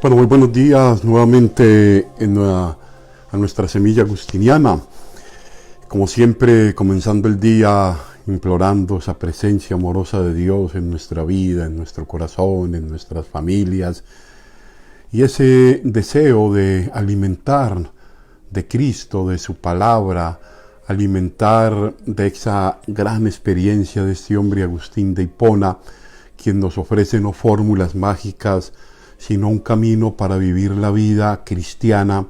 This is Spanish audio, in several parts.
Bueno, muy buenos días nuevamente a nuestra semilla agustiniana. Como siempre, comenzando el día implorando esa presencia amorosa de Dios en nuestra vida, en nuestro corazón, en nuestras familias. Y ese deseo de alimentar de Cristo, de su palabra, alimentar de esa gran experiencia de este hombre Agustín de Hipona, quien nos ofrece no fórmulas mágicas, sino un camino para vivir la vida cristiana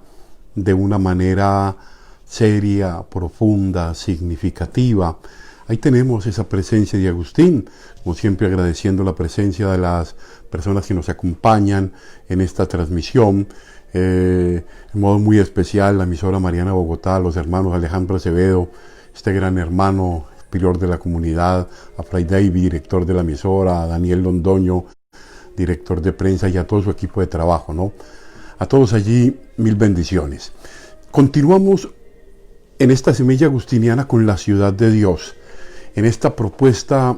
de una manera seria, profunda, significativa. Ahí tenemos esa presencia de Agustín, como siempre agradeciendo la presencia de las personas que nos acompañan en esta transmisión. De modo muy especial la emisora Mariana Bogotá, los hermanos Alejandro Acevedo, este gran hermano, pilar de la comunidad, a Fray David, director de la emisora, a Daniel Londoño, director de prensa, y a todo su equipo de trabajo, ¿no? A todos allí, mil bendiciones. Continuamos en esta semilla agustiniana con la ciudad de Dios, en esta propuesta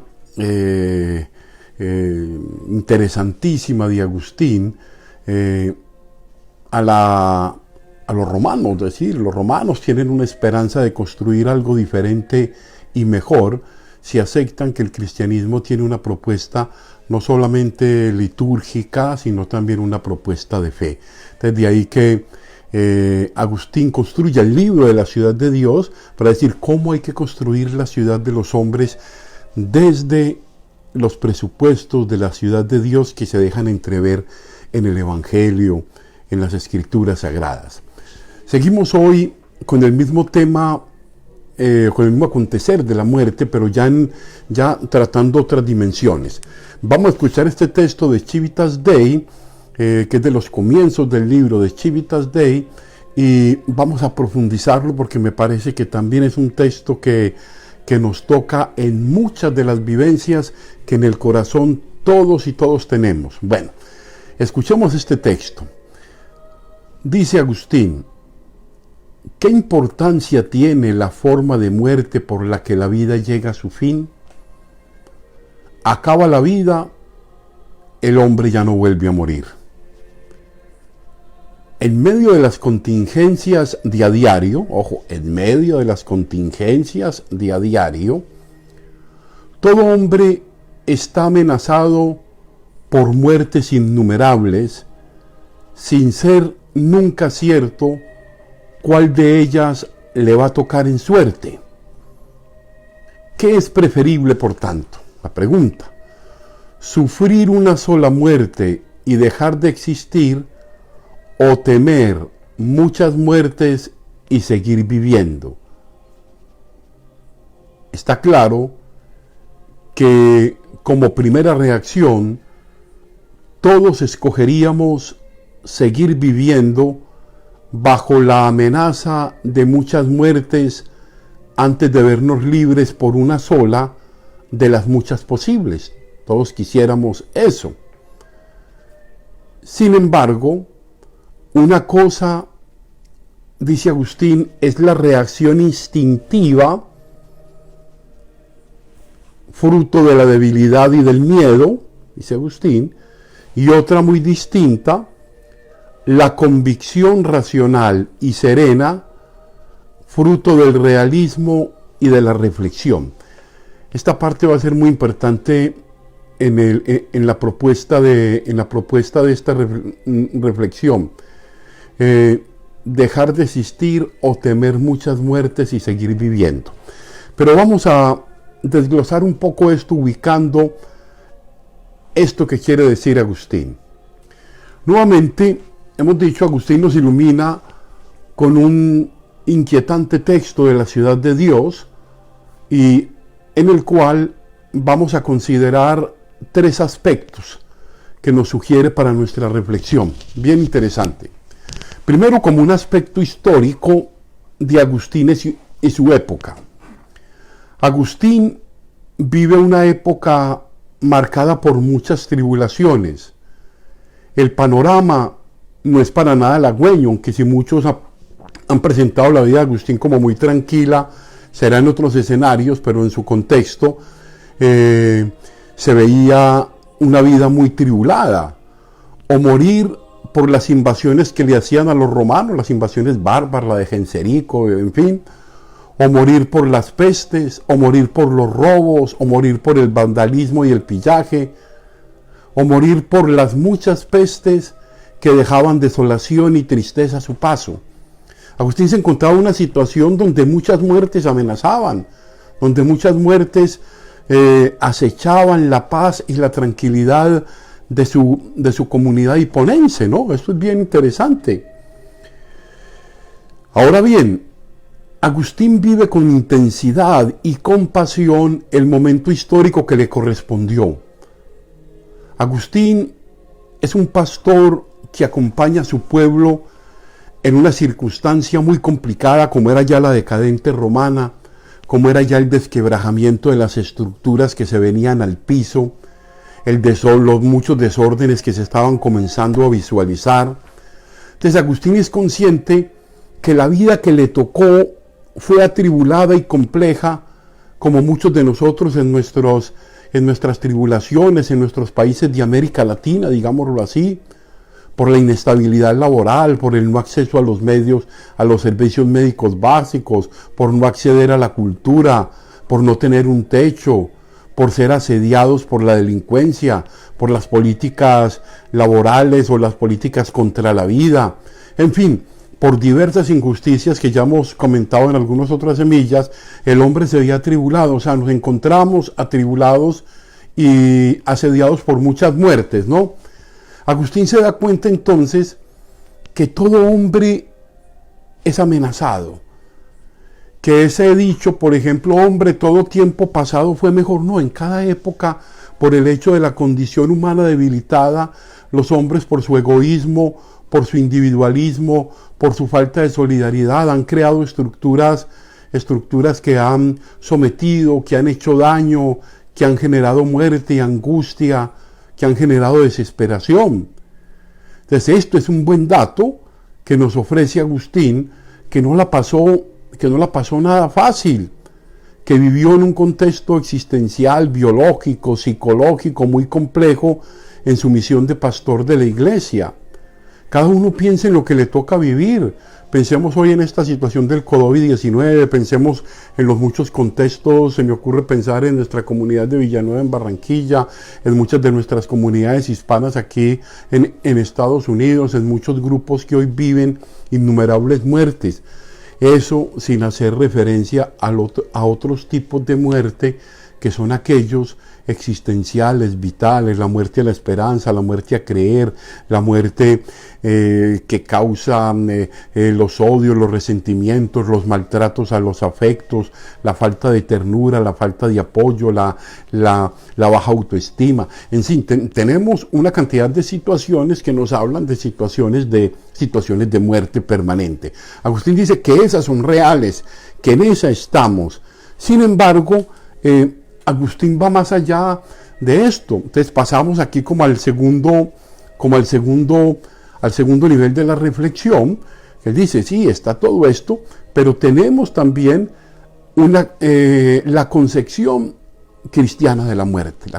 interesantísima de Agustín a los romanos. Es decir, los romanos tienen una esperanza de construir algo diferente y mejor si aceptan que el cristianismo tiene una propuesta no solamente litúrgica, sino también una propuesta de fe. Desde ahí que Agustín construye el libro de la ciudad de Dios para decir cómo hay que construir la ciudad de los hombres desde los presupuestos de la ciudad de Dios que se dejan entrever en el Evangelio, en las Escrituras Sagradas. Seguimos hoy con el mismo tema, con el mismo acontecer de la muerte, pero ya tratando otras dimensiones. Vamos a escuchar este texto de Civitas Dei, que es de los comienzos del libro de Civitas Dei, y vamos a profundizarlo porque me parece que también es un texto que nos toca en muchas de las vivencias que en el corazón todos y todos tenemos. Bueno, escuchemos este texto. Dice Agustín: ¿qué importancia tiene la forma de muerte por la que la vida llega a su fin? Acaba la vida, el hombre ya no vuelve a morir. En medio de las contingencias de a diario, ojo, en medio de las contingencias de a diario, todo hombre está amenazado por muertes innumerables, sin ser nunca cierto cuál de ellas le va a tocar en suerte. ¿Qué es preferible, por tanto? La pregunta: ¿sufrir una sola muerte y dejar de existir, o temer muchas muertes y seguir viviendo? Está claro que como primera reacción todos escogeríamos seguir viviendo bajo la amenaza de muchas muertes antes de vernos libres por una sola de las muchas posibles. Todos quisiéramos eso. Sin embargo, una cosa, dice Agustín, es la reacción instintiva, fruto de la debilidad y del miedo, dice Agustín, y otra muy distinta, la convicción racional y serena, fruto del realismo y de la reflexión. Esta parte va a ser muy importante en la propuesta de esta reflexión. Dejar de existir o temer muchas muertes y seguir viviendo. Pero vamos a desglosar un poco esto, ubicando esto que quiere decir Agustín. Nuevamente, hemos dicho, Agustín nos ilumina con un inquietante texto de la ciudad de Dios, y en el cual vamos a considerar tres aspectos que nos sugiere para nuestra reflexión. Bien interesante. Primero, como un aspecto histórico de Agustín y su época. Agustín vive una época marcada por muchas tribulaciones. El panorama no es para nada halagüeño, aunque si muchos han presentado la vida de Agustín como muy tranquila, será en otros escenarios, pero en su contexto se veía una vida muy tribulada. O morir por las invasiones que le hacían a los romanos, las invasiones bárbaras, la de Genserico, en fin, o morir por las pestes, o morir por los robos, o morir por el vandalismo y el pillaje, o morir por las muchas pestes que dejaban desolación y tristeza a su paso. Agustín se encontraba en una situación donde muchas muertes amenazaban, donde muchas muertes acechaban la paz y la tranquilidad de su comunidad hiponense, ¿no? Esto es bien interesante. Ahora bien, Agustín vive con intensidad y compasión el momento histórico que le correspondió. Agustín es un pastor que acompaña a su pueblo en una circunstancia muy complicada, como era ya la decadente romana, como era ya el desquebrajamiento de las estructuras que se venían al piso, los muchos desórdenes que se estaban comenzando a visualizar. Entonces Agustín es consciente que la vida que le tocó fue atribulada y compleja, como muchos de nosotros en nuestras tribulaciones, en nuestros países de América Latina, digámoslo así, por la inestabilidad laboral, por el no acceso a los medios, a los servicios médicos básicos, por no acceder a la cultura, por no tener un techo, por ser asediados por la delincuencia, por las políticas laborales o las políticas contra la vida, en fin, por diversas injusticias que ya hemos comentado en algunas otras semillas, el hombre se veía atribulado, o sea, nos encontramos atribulados y asediados por muchas muertes, ¿no? Agustín se da cuenta entonces que todo hombre es amenazado, que ese dicho, por ejemplo, hombre, todo tiempo pasado fue mejor, no, en cada época, por el hecho de la condición humana debilitada, los hombres por su egoísmo, por su individualismo, por su falta de solidaridad, han creado estructuras que han sometido, que han hecho daño, que han generado muerte y angustia, que han generado desesperación. Entonces esto es un buen dato que nos ofrece Agustín, que no la pasó nada fácil, que vivió en un contexto existencial, biológico, psicológico muy complejo en su misión de pastor de la iglesia. Cada uno piensa en lo que le toca vivir. Pensemos hoy en esta situación del COVID-19, pensemos en los muchos contextos, se me ocurre pensar en nuestra comunidad de Villanueva en Barranquilla, en muchas de nuestras comunidades hispanas aquí en Estados Unidos, en muchos grupos que hoy viven innumerables muertes. Eso sin hacer referencia a otros tipos de muerte que son aquellos existenciales, vitales, la muerte a la esperanza, la muerte a creer, la muerte que causa los odios, los resentimientos, los maltratos a los afectos, la falta de ternura, la falta de apoyo, la baja autoestima. En fin, tenemos una cantidad de situaciones que nos hablan de situaciones de muerte permanente. Agustín dice que esas son reales, que en esa estamos. Sin embargo, Agustín va más allá de esto. Entonces pasamos aquí como al segundo nivel de la reflexión. Él dice, sí, está todo esto, pero tenemos también la concepción cristiana de la muerte,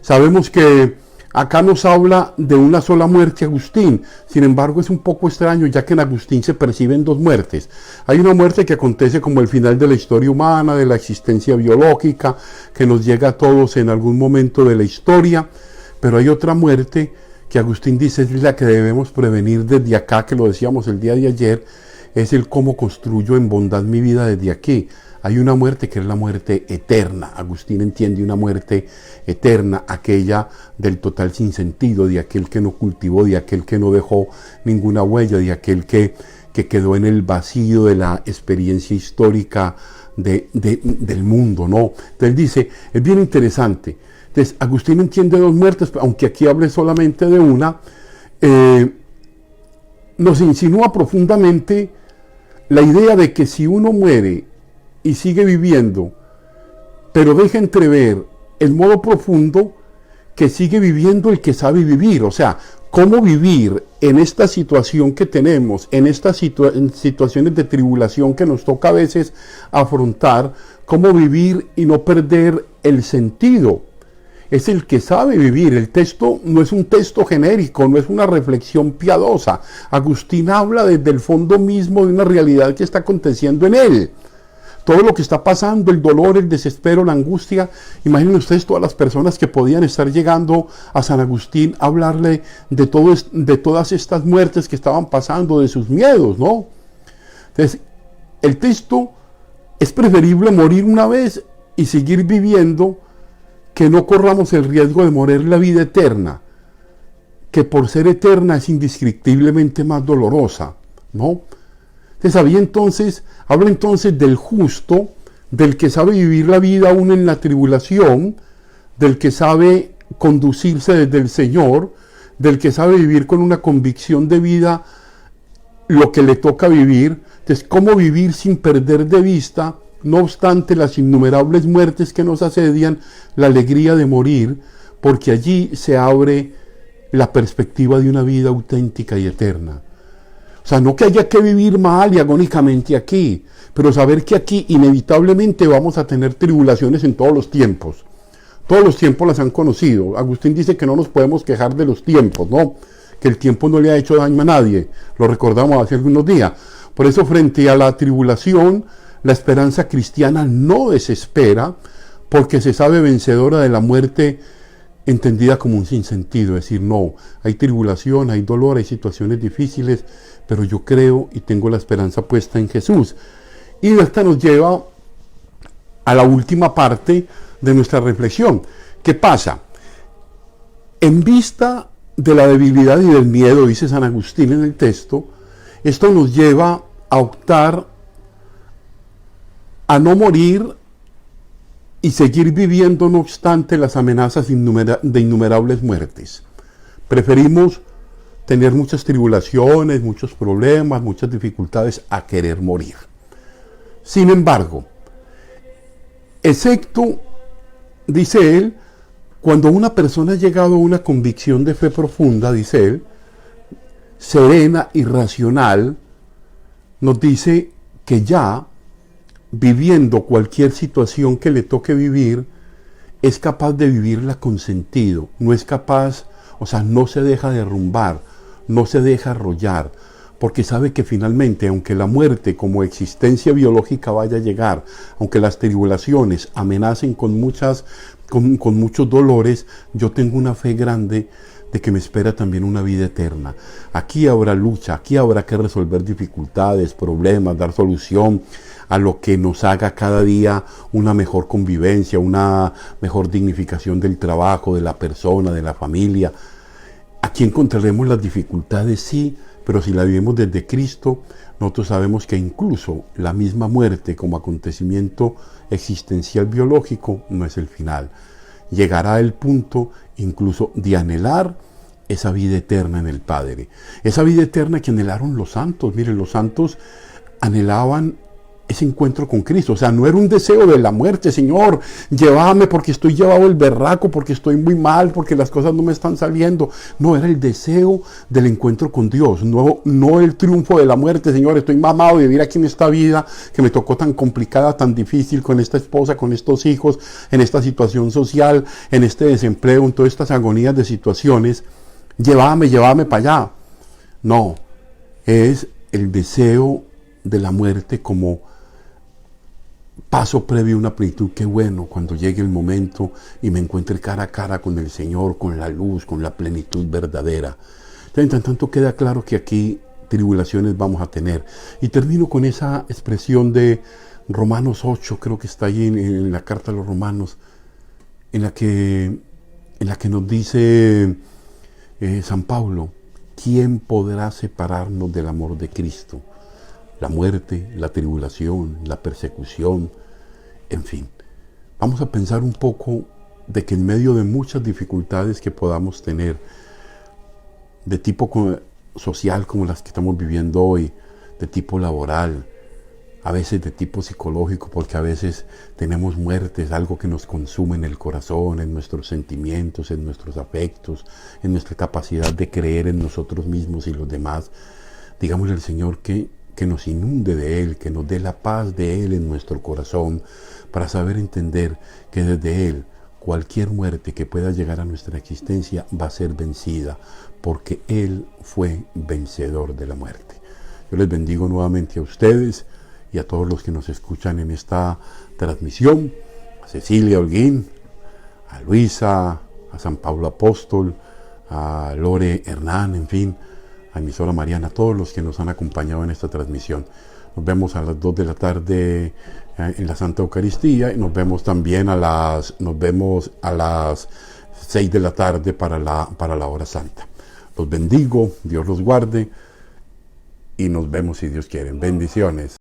Sabemos que acá nos habla de una sola muerte Agustín, sin embargo es un poco extraño ya que en Agustín se perciben dos muertes. Hay una muerte que acontece como el final de la historia humana, de la existencia biológica, que nos llega a todos en algún momento de la historia, pero hay otra muerte que Agustín dice es la que debemos prevenir desde acá, que lo decíamos el día de ayer, es el cómo construyo en bondad mi vida desde aquí. Hay una muerte que es la muerte eterna. Agustín entiende una muerte eterna, aquella del total sinsentido, de aquel que no cultivó, de aquel que no dejó ninguna huella, de aquel que quedó en el vacío de la experiencia histórica del mundo, ¿no? Entonces dice, es bien interesante. Entonces Agustín entiende dos muertes, aunque aquí hable solamente de una, nos insinúa profundamente la idea de que si uno muere y sigue viviendo, pero deja entrever el modo profundo que sigue viviendo el que sabe vivir. O sea, cómo vivir en esta situación que tenemos, en estas situaciones de tribulación que nos toca a veces afrontar, cómo vivir y no perder el sentido. es el que sabe vivir. El texto no es un texto genérico, no es una reflexión piadosa. Agustín habla desde el fondo mismo de una realidad que está aconteciendo en él. Todo lo que está pasando, el dolor, el desespero, la angustia. Imaginen ustedes todas las personas que podían estar llegando a San Agustín a hablarle de todas estas muertes que estaban pasando, de sus miedos, ¿no? Entonces, el texto: es preferible morir una vez y seguir viviendo, que no corramos el riesgo de morir la vida eterna, que por ser eterna es indescriptiblemente más dolorosa, ¿no? Entonces, habla entonces del justo, del que sabe vivir la vida aún en la tribulación, del que sabe conducirse desde el Señor, del que sabe vivir con una convicción de vida lo que le toca vivir. Entonces, ¿cómo vivir sin perder de vista, no obstante las innumerables muertes que nos asedian, la alegría de morir? Porque allí se abre la perspectiva de una vida auténtica y eterna. O sea, no que haya que vivir mal y agónicamente aquí, pero saber que aquí inevitablemente vamos a tener tribulaciones en todos los tiempos. Todos los tiempos las han conocido. Agustín dice que no nos podemos quejar de los tiempos, ¿no? Que el tiempo no le ha hecho daño a nadie. Lo recordamos hace algunos días. Por eso, frente a la tribulación, la esperanza cristiana no desespera, porque se sabe vencedora de la muerte entendida como un sinsentido. Es decir, no, hay tribulación, hay dolor, hay situaciones difíciles, pero yo creo y tengo la esperanza puesta en Jesús. Y esta nos lleva a la última parte de nuestra reflexión. ¿Qué pasa? En vista de la debilidad y del miedo, dice San Agustín en el texto, esto nos lleva a optar a no morir y seguir viviendo no obstante las amenazas de innumerables muertes. Preferimos tener muchas tribulaciones, muchos problemas, muchas dificultades a querer morir. Sin embargo, excepto, dice él, cuando una persona ha llegado a una convicción de fe profunda, dice él, serena y racional, nos dice que ya, viviendo cualquier situación que le toque vivir, es capaz de vivirla con sentido, no es capaz, o sea, no se deja derrumbar, no se deja arrollar, porque sabe que finalmente, aunque la muerte como existencia biológica vaya a llegar, aunque las tribulaciones amenacen con muchos dolores, yo tengo una fe grande de que me espera también una vida eterna. Aquí habrá lucha, aquí habrá que resolver dificultades, problemas, dar solución a lo que nos haga cada día una mejor convivencia, una mejor dignificación del trabajo, de la persona, de la familia. Aquí encontraremos las dificultades, sí, pero si la vivimos desde Cristo, nosotros sabemos que incluso la misma muerte como acontecimiento existencial biológico no es el final. Llegará el punto incluso de anhelar esa vida eterna en el Padre. Esa vida eterna que anhelaron los santos. Miren, los santos anhelaban ese encuentro con Cristo. O sea, no era un deseo de la muerte: Señor, llévame porque estoy llevado el berraco, porque estoy muy mal, porque las cosas no me están saliendo. No, era el deseo del encuentro con Dios, no el triunfo de la muerte. Señor, estoy mamado de vivir aquí en esta vida que me tocó tan complicada, tan difícil, con esta esposa, con estos hijos, en esta situación social, en este desempleo, en todas estas agonías de situaciones. Llévame para allá. No, es el deseo de la muerte como paso previo a una plenitud. Qué bueno cuando llegue el momento y me encuentre cara a cara con el Señor, con la luz, con la plenitud verdadera. Entonces, tanto queda claro que aquí tribulaciones vamos a tener. Y termino con esa expresión de Romanos 8, creo que está ahí en la carta a los Romanos, en la que nos dice San Pablo: ¿quién podrá separarnos del amor de Cristo? La muerte, la tribulación, la persecución, en fin. Vamos a pensar un poco de que en medio de muchas dificultades que podamos tener, de tipo social como las que estamos viviendo hoy, de tipo laboral, a veces de tipo psicológico, porque a veces tenemos muertes, algo que nos consume en el corazón, en nuestros sentimientos, en nuestros afectos, en nuestra capacidad de creer en nosotros mismos y los demás. Digámosle al Señor que nos inunde de Él, que nos dé la paz de Él en nuestro corazón, para saber entender que desde Él cualquier muerte que pueda llegar a nuestra existencia va a ser vencida, porque Él fue vencedor de la muerte. Yo les bendigo nuevamente a ustedes y a todos los que nos escuchan en esta transmisión, a Cecilia Holguín, a Luisa, a San Pablo Apóstol, a Lore Hernán, en fin, a emisora Mariana, a todos los que nos han acompañado en esta transmisión. Nos vemos a las 2 de la tarde en la Santa Eucaristía y nos vemos también a las 6 de la tarde para la hora santa. Los bendigo, Dios los guarde y nos vemos si Dios quiere. Bendiciones.